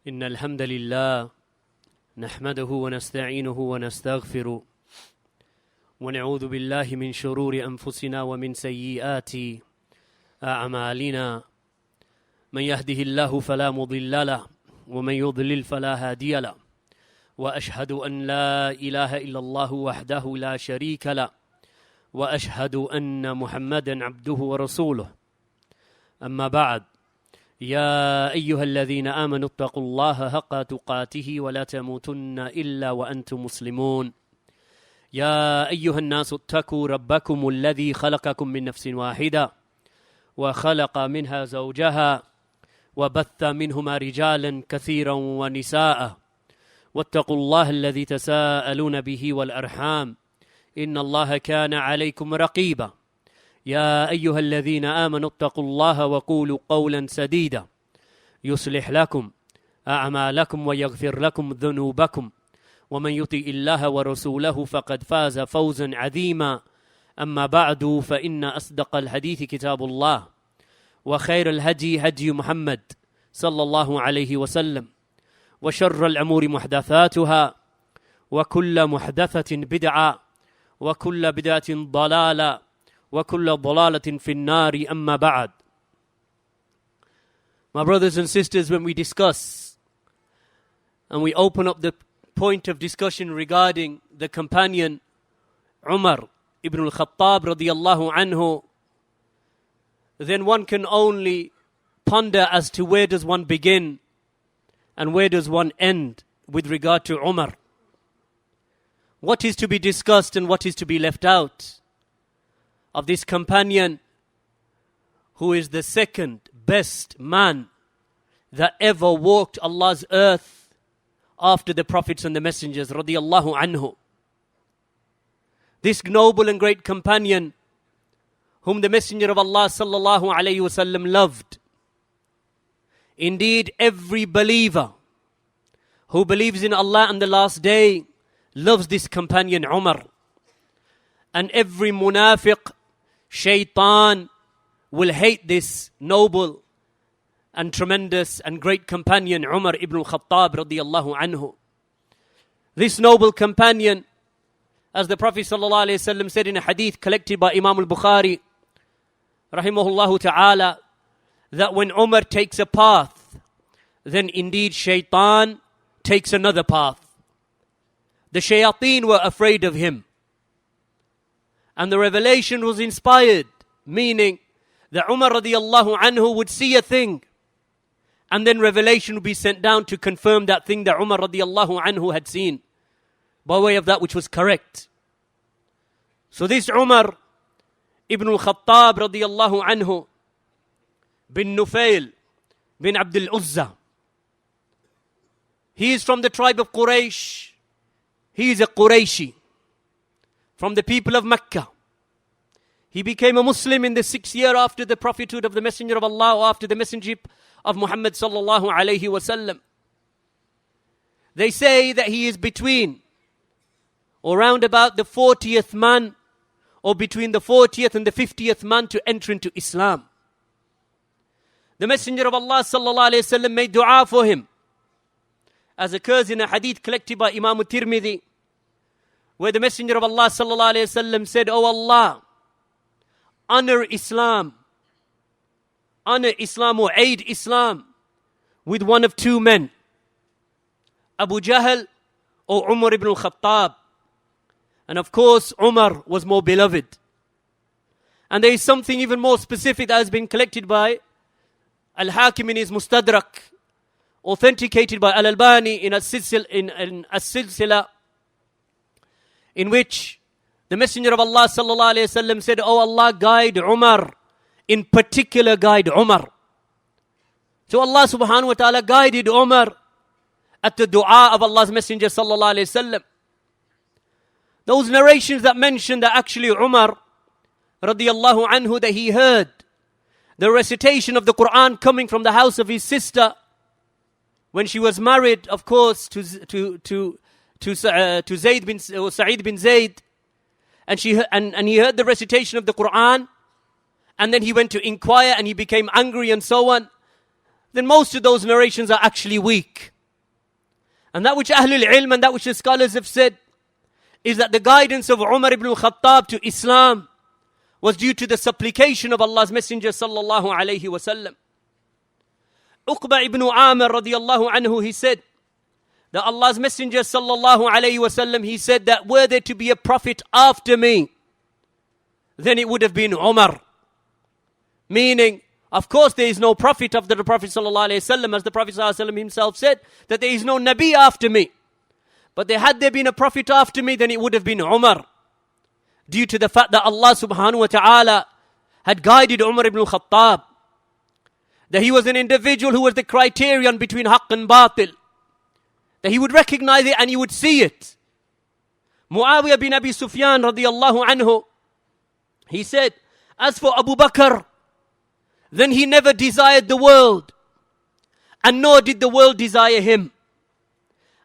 إن الحمد لله نحمده ونستعينه ونستغفره ونعوذ بالله من شرور أنفسنا ومن سيئات أعمالنا من يهده الله فلا مضل له ومن يضلل فلا هادي له وأشهد أن لا إله إلا الله وحده لا شريك له وأشهد أن محمدا عبده ورسوله أما بعد يا أيها الذين آمنوا اتقوا الله حق تقاته ولا تموتن إلا وأنتم مسلمون يا أيها الناس اتقوا ربكم الذي خلقكم من نفس واحدة وخلق منها زوجها وبث منهما رجالا كثيرا ونساء واتقوا الله الذي تساءلون به والأرحام إن الله كان عليكم رقيبا يا أيها الذين آمنوا اتقوا الله وقولوا قولا سديدا يصلح لكم أعمالكم ويغفر لكم ذنوبكم ومن يطع الله ورسوله فقد فاز فوزا عظيما أما بعد فإن أصدق الحديث كتاب الله وخير الهدي هدي محمد صلى الله عليه وسلم وشر الأمور محدثاتها وكل محدثة بدعة وكل بدعة ضلالة وَكُلَّ ضَلَالَةٍ فِي النَّارِ أَمَّا بَعْدُ. My brothers and sisters, when we discuss and we open up the point of discussion regarding the companion Umar ibn al-Khattab radiyallahu anhu, then one can only ponder as to where does one begin and where does one end with regard to Umar. What is to be discussed and what is to be left out of this companion who is the second best man that ever walked Allah's earth after the prophets and the messengers radiyallahu anhu. This noble and great companion whom the messenger of Allah sallallahu alayhi wasallam loved. Indeed, every believer who believes in Allah and the last day loves this companion Umar. And every munafiq, shaitan, will hate this noble and tremendous and great companion Umar ibn al-Khattab radiyallahu anhu. This noble companion, as the Prophet sallallahu alayhi wasallam said in a hadith collected by Imam al-Bukhari rahimahullahu ta'ala, that when Umar takes a path, then indeed shaitan takes another path. The shayateen were afraid of him. And the revelation was inspired, meaning that Umar radiyallahu anhu would see a thing and then revelation would be sent down to confirm that thing that Umar radiyallahu anhu had seen by way of that which was correct. So this Umar ibn al-Khattab radiyallahu anhu bin Nufail bin Abdul-Uzza, he is from the tribe of Quraysh. He is a Qurayshi from the people of Mecca. He became a Muslim in the 6th year after the prophethood of the Messenger of Allah, or after the messengership of Muhammad sallallahu alayhi wasallam. They say that he is between or round about the 40th man, or between the 40th and the 50th man to enter into Islam. The Messenger of Allah sallallahu alayhi wasallam made dua for him, as occurs in a hadith collected by Imam al-Tirmidhi, where the Messenger of Allah sallallahu alayhi wasallam said, "O Allah, honor Islam or aid Islam with one of two men, Abu Jahl or Umar ibn al-Khattab." And of course, Umar was more beloved. And there is something even more specific that has been collected by Al-Hakim in his Mustadrak, authenticated by Al-Albani in As-Silsila, in which the Messenger of Allah sallallahu alayhi wasallam said, "Oh Allah, guide Umar, in particular guide Umar." So Allah subhanahu wa ta'ala guided Umar at the dua of Allah's Messenger sallallahu alayhi wasallam. Those narrations that mention that actually Umar radiyallahu anhu, that he heard the recitation of the Quran coming from the house of his sister when she was married, of course, to Zayd bin Sa'id bin Zayd, and he heard the recitation of the Quran, and then he went to inquire and he became angry and so on. then most of those narrations are actually weak. And that which Ahlul Ilm and that which the scholars have said is that the guidance of Umar ibn Khattab to Islam was due to the supplication of Allah's Messenger sallallahu alayhi wasallam. Uqba ibn Amir radiyallahu anhu, he said that Allah's Messenger sallallahu alayhi wasallam, he said that were there to be a prophet after me, then it would have been Umar. Meaning, of course, there is no prophet after the Prophet sallallahu alayhi wasallam, as the Prophet sallallahu alayhi wasallam himself said, that there is no Nabi after me. But had there been a prophet after me, then it would have been Umar. Due to the fact that Allah subhanahu wa ta'ala had guided Umar ibn Khattab. That he was an individual who was the criterion between haqq and batil. That he would recognize it and he would see it. Muawiyah bin Abi Sufyan radiyallahu anhu, he said, as for Abu Bakr, then he never desired the world, and nor did the world desire him.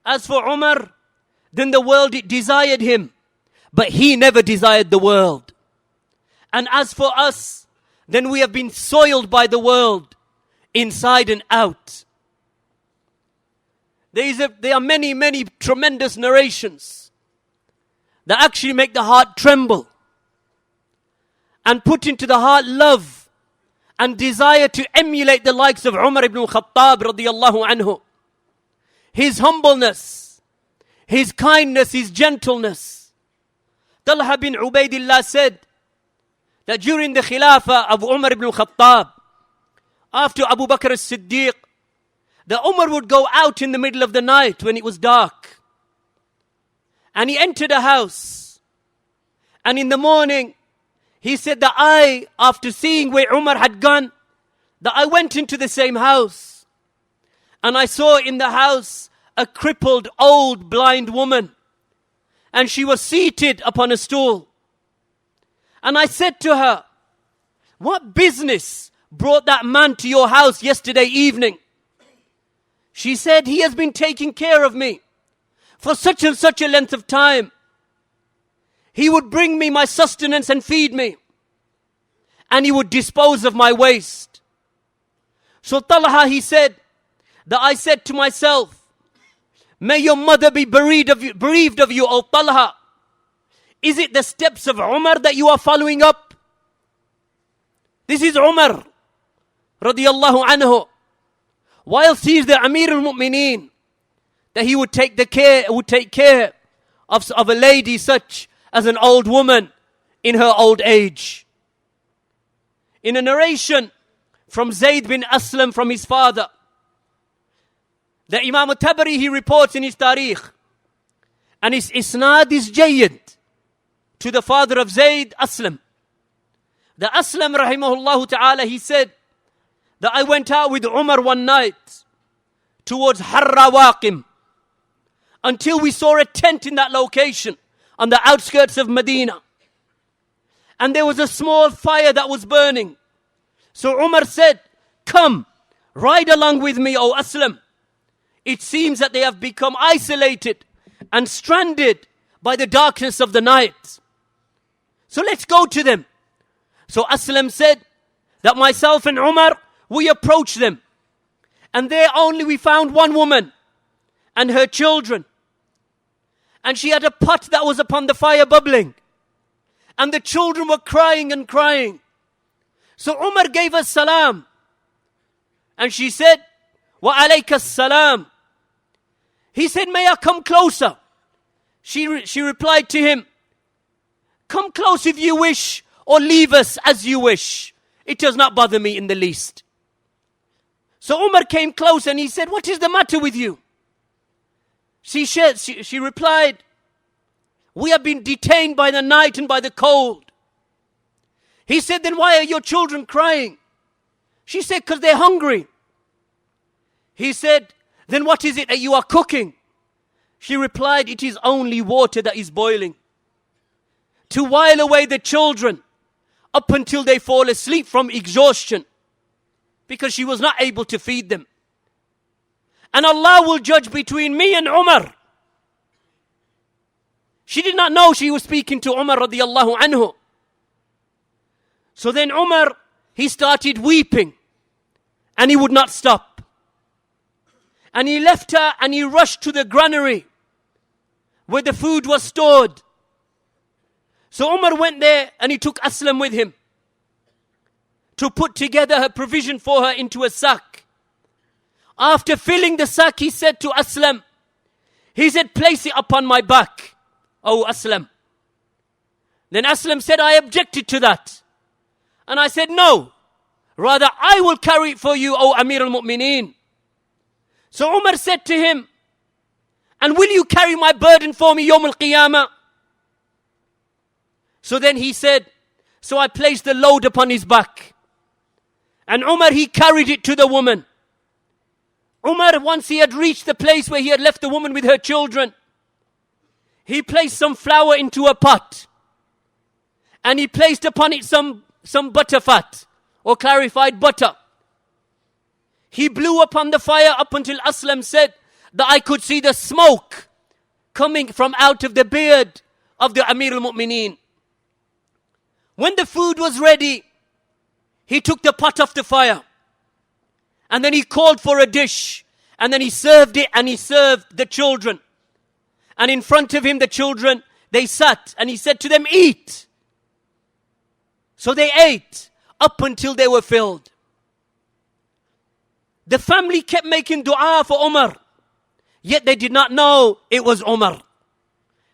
As for Umar, then the world desired him, but he never desired the world. And as for us, then we have been soiled by the world, inside and out. There are many, many tremendous narrations that actually make the heart tremble and put into the heart love and desire to emulate the likes of Umar ibn Khattab radiyallahu anhu. His humbleness, his kindness, his gentleness. Talha bin Ubaidillah said that during the Khilafah of Umar ibn Khattab, after Abu Bakr as-Siddiq, that Umar would go out in the middle of the night when it was dark. And he entered a house. And in the morning, he said that after seeing where Umar had gone, that I went into the same house. And I saw in the house a crippled, old, blind woman. And she was seated upon a stool. And I said to her, what business brought that man to your house yesterday evening? She said, he has been taking care of me for such and such a length of time. He would bring me my sustenance and feed me. And he would dispose of my waste. So Talha, he said, that I said to myself, may your mother be bereaved of you, O Talha. Is it the steps of Umar that you are following up? This is Umar, radiyallahu anhu. Whilst he is the Amir al-Mu'mineen, that he would take care of a lady such as an old woman in her old age. In a narration from Zayd bin Aslam from his father, the Imam al-Tabari, he reports in his Tarikh, and his isnad is jayyid to the father of Zayd, Aslam. The Aslam rahimahullah ta'ala, he said that I went out with Umar one night towards Harra Waqim until we saw a tent in that location on the outskirts of Medina. And there was a small fire that was burning. So Umar said, come, ride along with me, O Aslam. It seems that they have become isolated and stranded by the darkness of the night. So let's go to them. So Aslam said that myself and Umar, we approached them. And there only we found one woman and her children. And she had a pot that was upon the fire bubbling. And the children were crying and crying. So Umar gave us salam. And she said, wa alayka salam. He said, may I come closer? She replied to him, come close if you wish, or leave us as you wish. It does not bother me in the least. So Umar came close and he said, what is the matter with you? She replied, we have been detained by the night and by the cold. He said, then why are your children crying? She said, because they're hungry. He said, then what is it that you are cooking? She replied, it is only water that is boiling. To while away the children up until they fall asleep from exhaustion, because she was not able to feed them. And Allah will judge between me and Umar. She did not know she was speaking to Umar radiyallahu anhu. So then Umar, he started weeping and he would not stop. And he left her and he rushed to the granary where the food was stored. So Umar went there and he took Aslam with him to put together her provision for her into a sack. After filling the sack, he said to Aslam, he said, place it upon my back, O Aslam. Then Aslam said, I objected to that. And I said, no, rather I will carry it for you, O Amir al-Mu'mineen. So Umar said to him, and will you carry my burden for me, Yawm al-Qiyamah? So then he said, so I placed the load upon his back. And Umar, he carried it to the woman. Umar, once he had reached the place where he had left the woman with her children, he placed some flour into a pot. And he placed upon it some butter fat, or clarified butter. He blew upon the fire up until Aslam said that I could see the smoke coming from out of the beard of the Amir al-Mu'mineen. When the food was ready, he took the pot off the fire. And then he called for a dish. And then he served it and he served the children. And in front of him, the children, they sat. And he said to them, eat. So they ate up until they were filled. The family kept making dua for Umar. Yet they did not know it was Umar.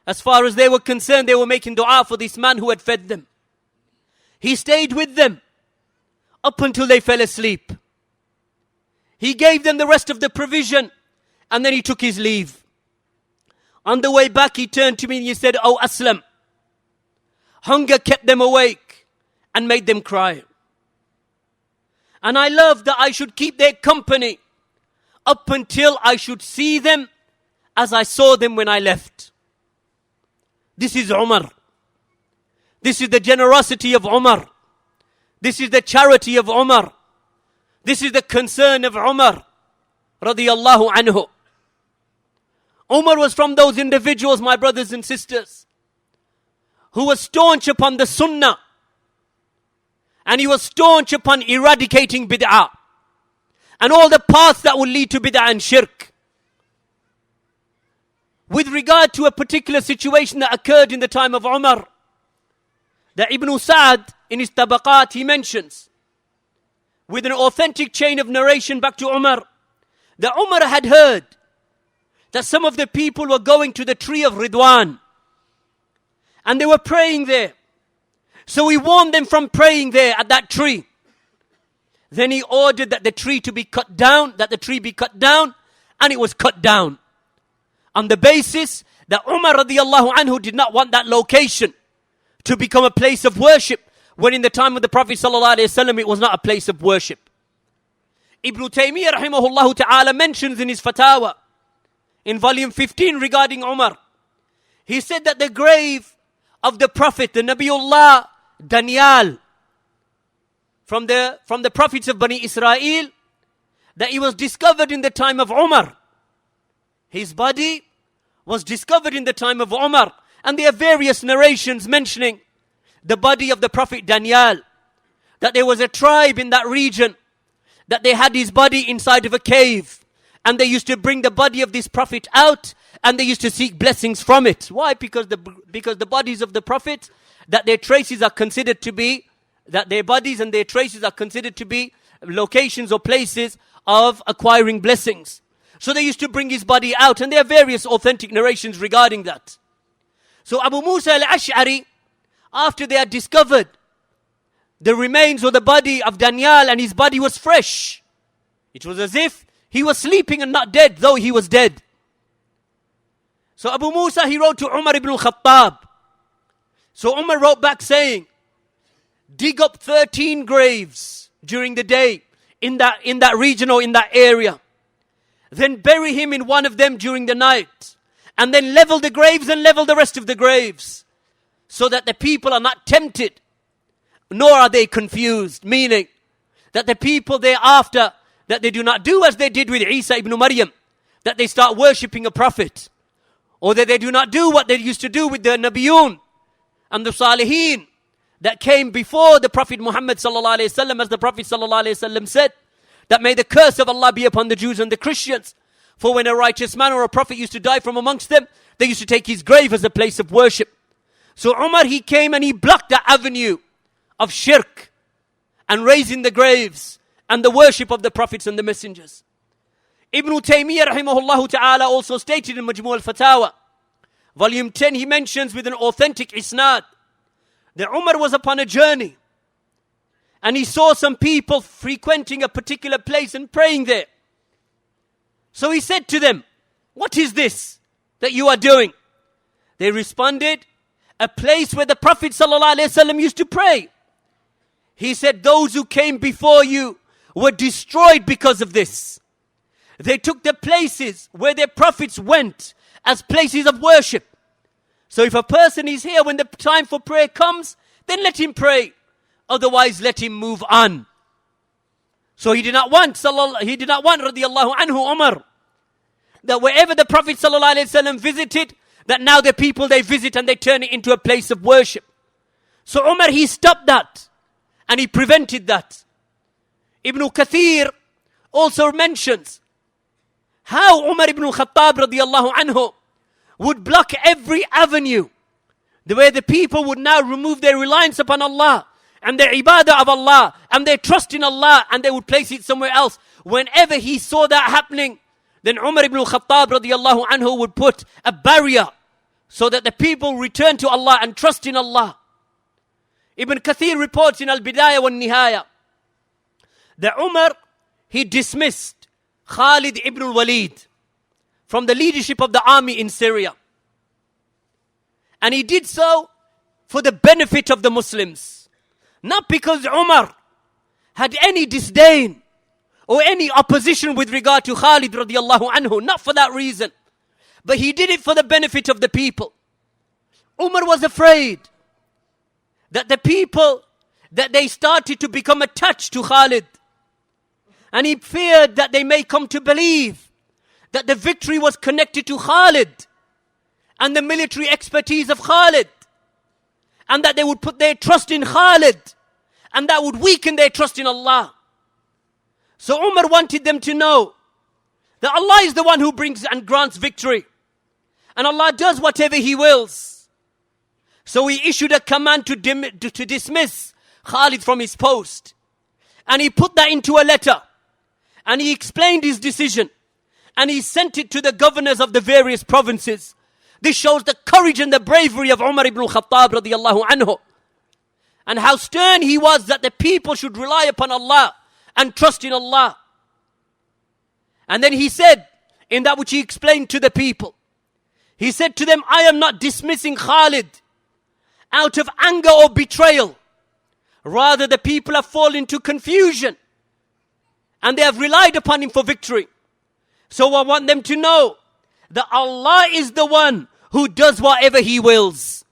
As far as they were concerned, they were making dua for this man who had fed them. He stayed with them up until they fell asleep. He gave them the rest of the provision and then he took his leave. On the way back, he turned to me and he said, "Oh Aslam, hunger kept them awake and made them cry. And I love that I should keep their company up until I should see them as I saw them when I left." This is Umar. This is the generosity of Umar. This is the charity of Umar. This is the concern of Umar radiyallahu anhu. Umar was from those individuals, my brothers and sisters, who was staunch upon the Sunnah. And he was staunch upon eradicating bid'ah and all the paths that will lead to bid'ah and shirk. With regard to a particular situation that occurred in the time of Umar, that Ibn Musa'b in his Tabaqat, he mentions, with an authentic chain of narration back to Umar, that Umar had heard that some of the people were going to the tree of Ridwan and they were praying there. So he warned them from praying there at that tree. Then he ordered that the tree to be cut down, that the tree be cut down, and it was cut down. On the basis that Umar radiyallahu anhu did not want that location to become a place of worship, when in the time of the Prophet sallallahu alaihi wasallam it was not a place of worship. Ibn Taymiyyah rahimahullah ta'ala mentions in his Fatawa, in volume 15 regarding Umar, he said that the grave of the Prophet, the Nabiullah Daniel, from the prophets of Bani Israel, that he was discovered in the time of Umar. His body was discovered in the time of Umar. And there are various narrations mentioning the body of the Prophet Daniel, that there was a tribe in that region, that they had his body inside of a cave. And they used to bring the body of this Prophet out and they used to seek blessings from it. Why? Because the bodies of the Prophet, that their traces are considered to be, that their bodies and their traces are considered to be locations or places of acquiring blessings. So they used to bring his body out, and there are various authentic narrations regarding that. So Abu Musa al-Ash'ari, after they had discovered the remains or the body of Daniel, and his body was fresh, it was as if he was sleeping and not dead, though he was dead. So Abu Musa, he wrote to Umar ibn al-Khattab. So Umar wrote back saying, dig up 13 graves during the day in that region or in that area. Then bury him in one of them during the night. And then level the graves and level the rest of the graves. So that the people are not tempted, nor are they confused. Meaning that the people thereafter, that they do not do as they did with Isa ibn Maryam, that they start worshipping a prophet. Or that they do not do what they used to do with the Nabiyun and the Salihin that came before the Prophet Muhammad sallallahu alaihi wasallam, as the Prophet sallallahu alaihi wasallam said, that may the curse of Allah be upon the Jews and the Christians, For when a righteous man or a prophet used to die from amongst them, they used to take his grave as a place of worship. So Umar, he came and he blocked that avenue of shirk and raising the graves and the worship of the prophets and the messengers. Ibn Taymiyyah rahimahullah ta'ala also stated in Majmu' al-Fatawa, volume 10, he mentions with an authentic isnad that Umar was upon a journey and he saw some people frequenting a particular place and praying there. So he said to them, "What is this that you are doing?" They responded, "A place where the Prophet ﷺ used to pray." He said, "Those who came before you were destroyed because of this. They took the places where their prophets went as places of worship. So if a person is here when the time for prayer comes, then let him pray. Otherwise, let him move on." So he did not want radiallahu anhu Umar, that wherever the Prophet ﷺ visited, that now the people they visit and they turn it into a place of worship. So Umar, he stopped that and he prevented that. Ibn Kathir also mentions how Umar ibn Khattaab radiallahu anhu would block every avenue where the people would now remove their reliance upon Allah and their ibadah of Allah and their trust in Allah, and they would place it somewhere else. Whenever he saw that happening, then Umar ibn Khattab radiallahu anhu would put a barrier so that the people return to Allah and trust in Allah. Ibn Kathir reports in al-Bidayah wa al-Nihaya that Umar, he dismissed Khalid ibn al-Walid from the leadership of the army in Syria. And he did so for the benefit of the Muslims. Not because Umar had any disdain or any opposition with regard to Khalid radiallahu anhu. Not for that reason. But he did it for the benefit of the people. Umar was afraid that the people, that they started to become attached to Khalid. And he feared that they may come to believe that the victory was connected to Khalid and the military expertise of Khalid, and that they would put their trust in Khalid, and that would weaken their trust in Allah. So Umar wanted them to know that Allah is the one who brings and grants victory, and Allah does whatever He wills. So he issued a command to dismiss Khalid from his post, and he put that into a letter, and he explained his decision, and he sent it to the governors of the various provinces. This shows the courage and the bravery of Umar ibn Khattab radiallahu anhu, and how stern he was that the people should rely upon Allah and trust in Allah. And then he said, in that which he explained to the people, he said to them, "I am not dismissing Khalid out of anger or betrayal. Rather, the people have fallen into confusion and they have relied upon him for victory. So I want them to know that Allah is the one who does whatever He wills."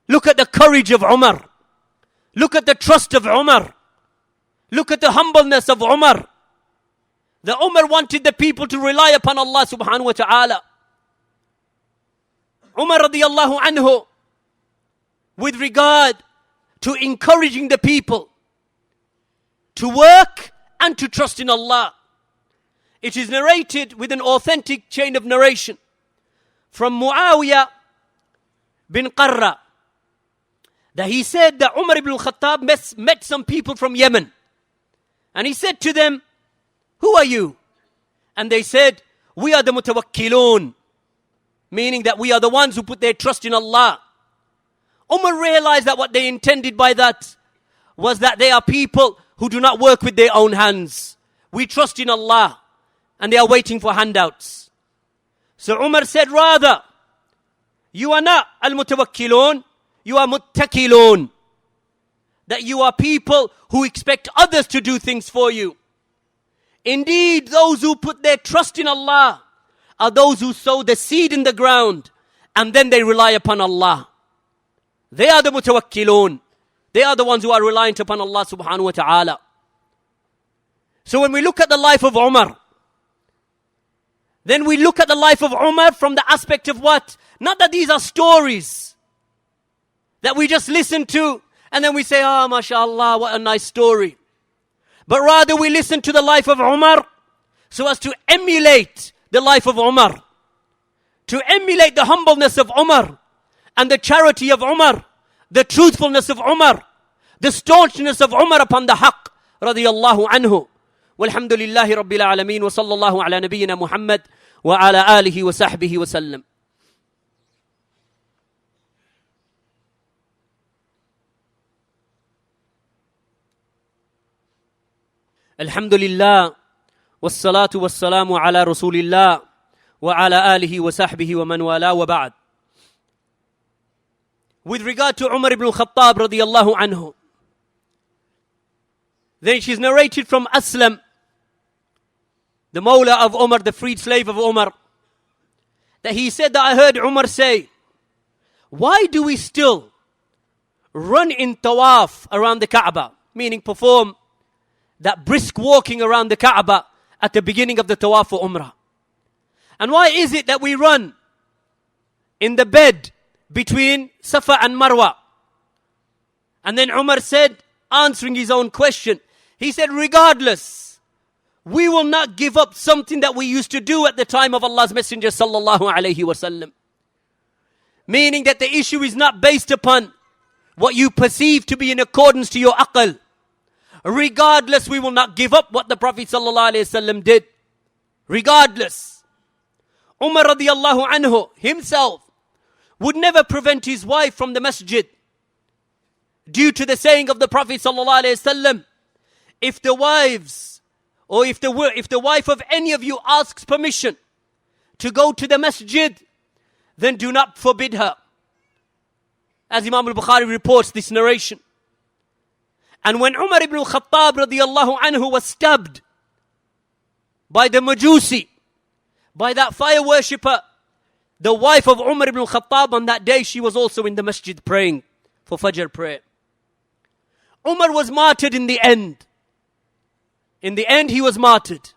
Look at the courage of Umar. Look at the trust of Umar. Look at the humbleness of Umar. The Umar wanted the people to rely upon Allah subhanahu wa ta'ala. Umar radiallahu anhu, with regard to encouraging the people to work and to trust in Allah, it is narrated with an authentic chain of narration from Muawiyah bin Qarra that he said that Umar ibn Khattab met some people from Yemen, and he said to them, "Who are you?" And they said, "We are the mutawakkilun," meaning that we are the ones who put their trust in Allah. Umar realized that what they intended by that was that they are people who do not work with their own hands. We trust in Allah, and they are waiting for handouts. So Umar said, "Rather, you are not al-mutawakkilun, you are muttakilun. That you are people who expect others to do things for you. Indeed, those who put their trust in Allah are those who sow the seed in the ground and then they rely upon Allah. They are the mutawakkilun. They are the ones who are reliant upon Allah subhanahu wa ta'ala." So when we look at the life of Umar, then we look at the life of Umar from the aspect of what? Not that these are stories that we just listen to and then we say, "Oh, mashallah, what a nice story." But rather we listen to the life of Umar so as to emulate the life of Umar, to emulate the humbleness of Umar, and the charity of Umar, the truthfulness of Umar, the staunchness of Umar upon the haqq, radiyallahu anhu. Walhamdulillahi rabbil alameen, wa sallallahu ala nabiyyina Muhammad, wa ala alihi wa sahbihi wa sallam. Alhamdulillah, wassalatu wassalamu ala rasulillah, wa ala alihi wa sahbihi wa man wala wa ba'd. With regard to Umar ibn al-Khattab radiyallahu anhu, then she's narrated from Aslam, the Mawla of Umar, the freed slave of Umar, that he said that I heard Umar say, why do we still run in tawaf around the Kaaba? Meaning perform that brisk walking around the Kaaba at the beginning of the tawaf for Umrah. And why is it that we run in the bed between Safa and Marwa? And then Umar said, answering his own question, he said, regardless, we will not give up something that we used to do at the time of Allah's Messenger sallallahu alayhi wasallam. Meaning that the issue is not based upon what you perceive to be in accordance to your aql. Regardless, we will not give up what the Prophet sallallahu alayhi wasallam did. Regardless. Umar radiyallahu anhu himself would never prevent his wife from the masjid due to the saying of the Prophet sallallahu alayhi wasallam, if the wives or if the wife of any of you asks permission to go to the masjid, then do not forbid her. As Imam al-Bukhari reports this narration. And when Umar ibn al-Khattab radiyallahu anhu was stabbed by the Majusi, by that fire worshipper, the wife of Umar ibn al-Khattab, on that day she was also in the masjid praying for Fajr prayer. Umar was martyred in the end. In the end he was martyred.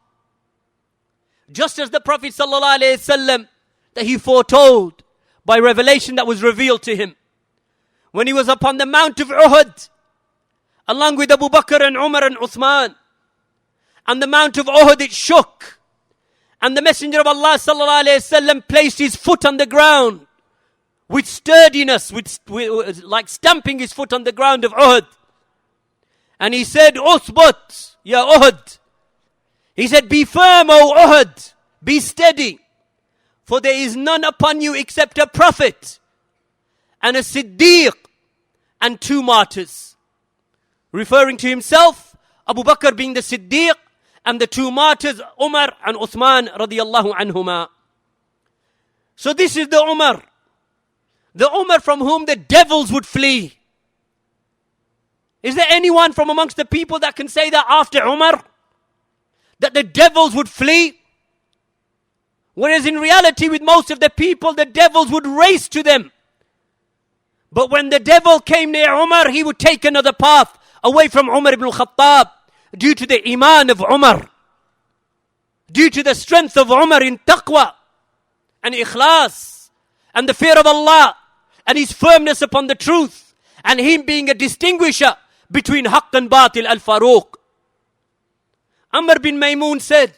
Just as the Prophet sallallahu alayhi wasallam that he foretold by revelation that was revealed to him. When he was upon the Mount of Uhud, along with Abu Bakr and Umar and Uthman. And the Mount of Uhud, it shook. And the Messenger of Allah sallallahu alayhi wasallam placed his foot on the ground with sturdiness, like stamping his foot on the ground of Uhud. And he said, Uthbut, ya Uhud. He said, be firm, O Uhud. Be steady. For there is none upon you except a prophet and a Siddiq and 2 martyrs. Referring to himself, Abu Bakr being the Siddiq, and the 2 martyrs, Umar and Uthman radiyallahu anhuma. So this is the Umar from whom the devils would flee. Is there anyone from amongst the people that can say that after Umar? That the devils would flee? Whereas in reality with most of the people, the devils would race to them. But when the devil came near Umar, he would take another path away from Umar ibn al-Khattab, due to the iman of Umar, due to the strength of Umar in taqwa and ikhlas and the fear of Allah and his firmness upon the truth, and him being a distinguisher between haqq and batil, al-Faruq. Amr bin Maymun said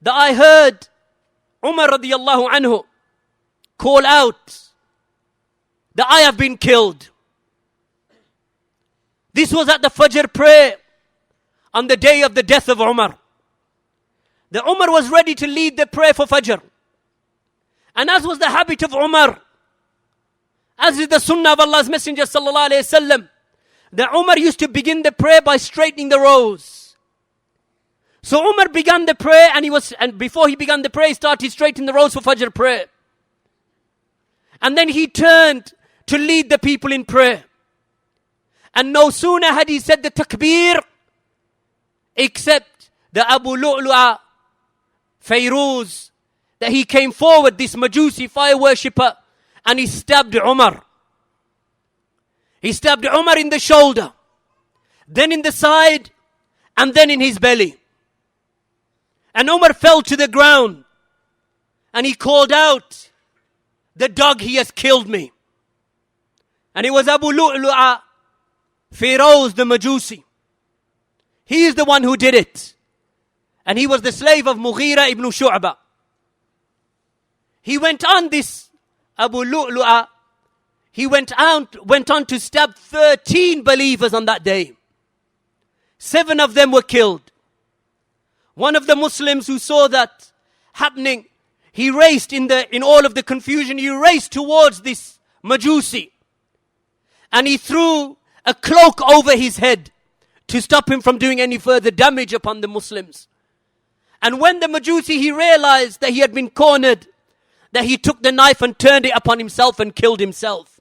that I heard Umar radiyallahu anhu call out that I have been killed. This was at the Fajr prayer on the day of the death of Umar. The Umar was ready to lead the prayer for Fajr. And as was the habit of Umar, as is the Sunnah of Allah's Messenger sallallahu alayhi wasallam, the Umar used to begin the prayer by straightening the rows. So Umar began the prayer, and before he began the prayer, he started straightening the rows for Fajr prayer. And then he turned to lead the people in prayer. And no sooner had he said the takbir, except the Abu Lu'lu'a Fayruz, that he came forward, this Majusi fire worshipper, and he stabbed Umar. He stabbed Umar in the shoulder, then in the side, and then in his belly. And Umar fell to the ground, and he called out, the dog, he has killed me. And it was Abu Lu'lu'a Fayruz the Majusi. He is the one who did it. And he was the slave of Mughira ibn Shu'bah. He went on, this Abu Lu'lu'a, he went on to stab 13 believers on that day. 7 of them were killed. One of the Muslims who saw that happening, he raced in all of the confusion, he raced towards this Majusi. And he threw a cloak over his head to stop him from doing any further damage upon the Muslims. And when the Majusi, he realized that he had been cornered, that he took the knife and turned it upon himself and killed himself.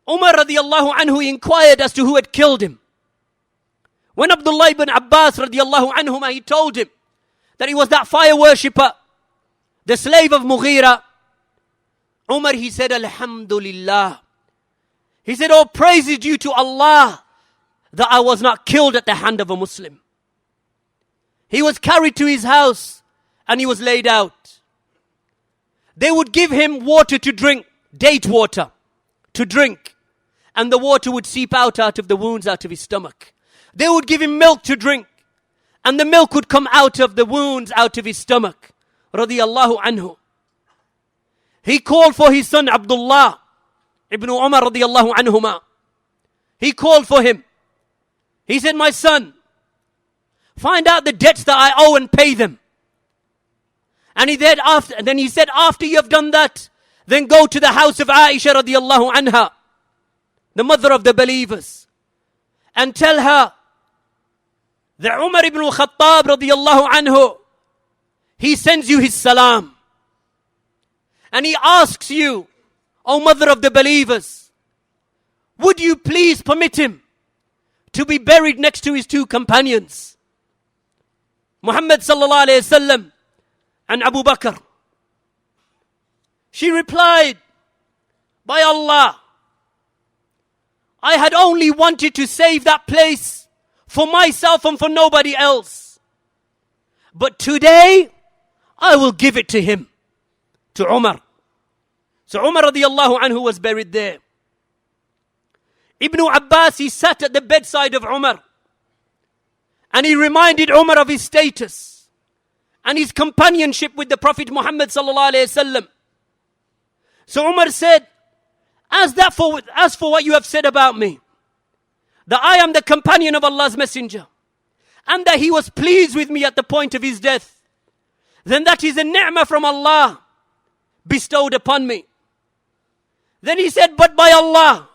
Umar radiallahu anhu inquired as to who had killed him. When Abdullah ibn Abbas radiallahu anhuma, he told him that he was that fire worshipper, the slave of Mughira. Umar, he said, Alhamdulillah. He said, oh, praise is due to Allah that I was not killed at the hand of a Muslim. He was carried to his house and he was laid out. They would give him water to drink, date water to drink, and the water would seep out of the wounds out of his stomach. They would give him milk to drink, and the milk would come out of the wounds out of his stomach. Radiyallahu anhu. He called for his son Abdullah ibn Umar radiyallahu anhuma. He called for him. He said, my son, find out the debts that I owe and pay them. And then he said, after you have done that, then go to the house of Aisha radiyallahu anha, the mother of the believers, and tell her that Umar ibn Khattab radiyallahu anhu, he sends you his salam. And he asks you, O mother of the believers, would you please permit him to be buried next to his 2 companions, Muhammad sallallahu alayhi wasallam and Abu Bakr? She replied, by Allah, I had only wanted to save that place for myself and for nobody else. But today, I will give it to him, to Umar. So Umar radiallahu anhu was buried there. Ibn Abbas, he sat at the bedside of Umar. And he reminded Umar of his status and his companionship with the Prophet Muhammad sallallahu alayhi wasallam. So Umar said, as for what you have said about me, that I am the companion of Allah's messenger, and that he was pleased with me at the point of his death, then that is a ni'mah from Allah bestowed upon me. Then he said, but by Allah,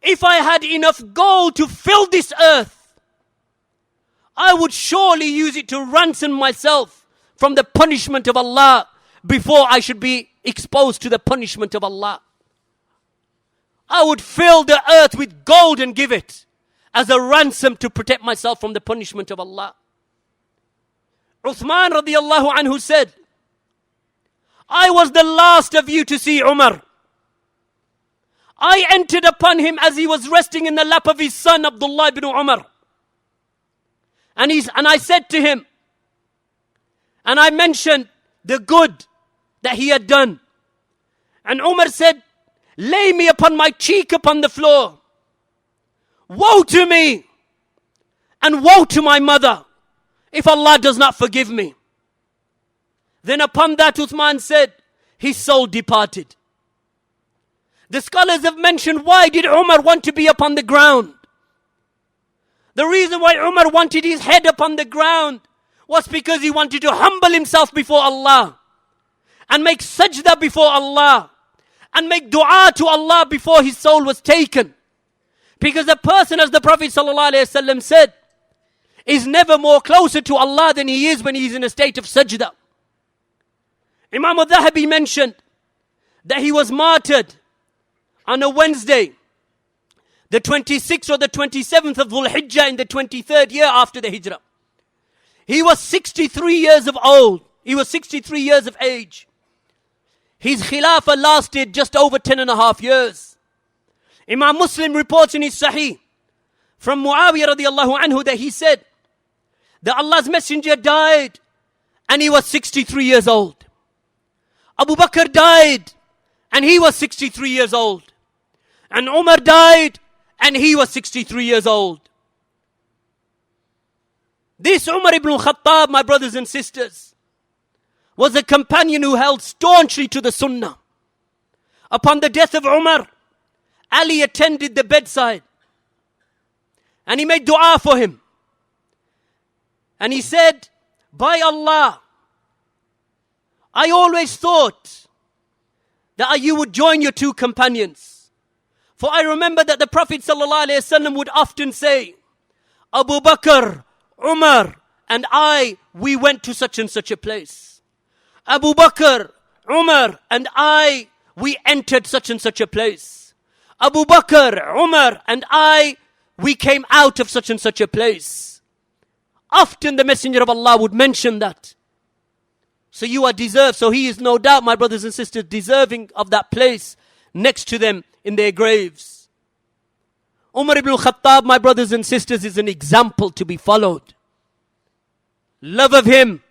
if I had enough gold to fill this earth, I would surely use it to ransom myself from the punishment of Allah before I should be exposed to the punishment of Allah. I would fill the earth with gold and give it as a ransom to protect myself from the punishment of Allah. Uthman radiallahu anhu said, I was the last of you to see Umar. I entered upon him as he was resting in the lap of his son Abdullah ibn Umar. And I said to him, and I mentioned the good that he had done. And Umar said, lay me upon my cheek upon the floor. Woe to me and woe to my mother if Allah does not forgive me. Then upon that Uthman said, his soul departed. The scholars have mentioned, why did Umar want to be upon the ground? The reason why Umar wanted his head upon the ground was because he wanted to humble himself before Allah and make sajda before Allah and make dua to Allah before his soul was taken. Because a person, as the Prophet ﷺ said, is never more closer to Allah than he is when he is in a state of sajda. Imam al-Dhahabi mentioned that he was martyred on a Wednesday, the 26th or the 27th of Dhul-Hijjah in the 23rd year after the Hijrah. He was 63 years of old. He was 63 years of age. His khilafah lasted just over 10.5 years. Imam Muslim reports in his Sahih from Muawiyah radiallahu anhu that he said that Allah's messenger died and he was 63 years old. Abu Bakr died and he was 63 years old. And Umar died and he was 63 years old. This Umar ibn Khattab, my brothers and sisters, was a companion who held staunchly to the Sunnah. Upon the death of Umar, Ali attended the bedside and he made dua for him. And he said, by Allah, I always thought that you would join your two companions. For I remember that the Prophet ﷺ would often say, Abu Bakr, Umar, and I, we went to such and such a place. Abu Bakr, Umar, and I, we entered such and such a place. Abu Bakr, Umar, and I, we came out of such and such a place. Often the Messenger of Allah would mention that. So you are deserved. So he is no doubt, my brothers and sisters, deserving of that place next to them in their graves. Umar ibn Khattab, my brothers and sisters, is an example to be followed. Love of him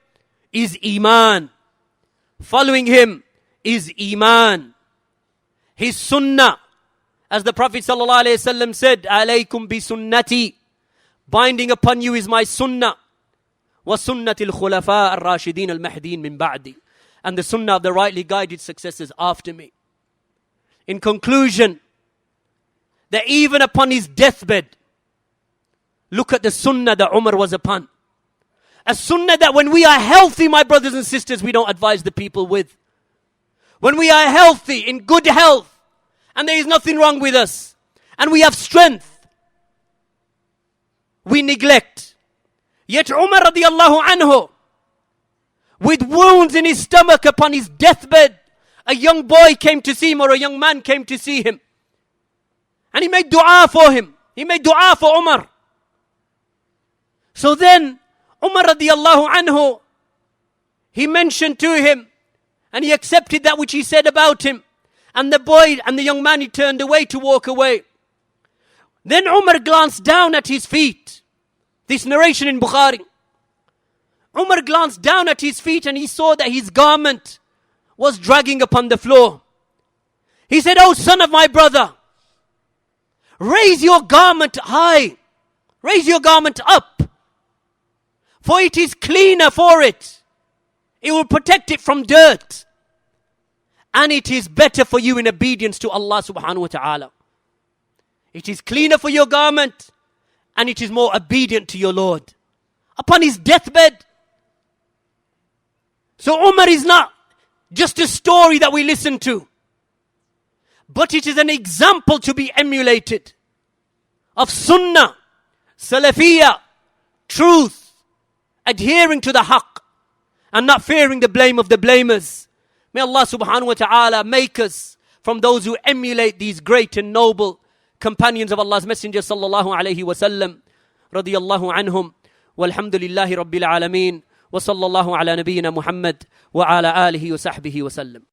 is Iman. Following him is Iman. His Sunnah, as the Prophet ﷺ said, alaykum bi sunnati, binding upon you is my Sunnah. Wa sunnati al-khulafa al-rashidin al-mahdin min ba'di, and the Sunnah of the rightly guided successors after me. In conclusion, that even upon his deathbed, look at the Sunnah that Umar was upon. A Sunnah that when we are healthy, my brothers and sisters, we don't advise the people with. When we are healthy, in good health, and there is nothing wrong with us, and we have strength, we neglect. Yet Umar radiallahu anhu, with wounds in his stomach upon his deathbed, a young boy came to see him, or a young man came to see him. And he made dua for him. He made dua for Umar. So then, Umar radiallahu anhu, he mentioned to him, and he accepted that which he said about him. And the boy and the young man, he turned away to walk away. Then Umar glanced down at his feet. This narration in Bukhari. Umar glanced down at his feet and he saw that his garment was dragging upon the floor. He said, "Oh son of my brother, raise your garment high. Raise your garment up. For it is cleaner for it. It will protect it from dirt. And it is better for you in obedience to Allah subhanahu wa ta'ala. It is cleaner for your garment and it is more obedient to your Lord." Upon his deathbed. So Umar is not just a story that we listen to, but it is an example to be emulated of Sunnah, Salafiyah, truth, adhering to the haqq, and not fearing the blame of the blamers. May Allah subhanahu wa ta'ala make us from those who emulate these great and noble companions of Allah's Messenger sallallahu alayhi wa sallam, radiyallahu anhum, walhamdulillahi rabbil alameen, wa sallallahu ala nabiyyina Muhammad wa ala alihi wa sahbihi wa sallam.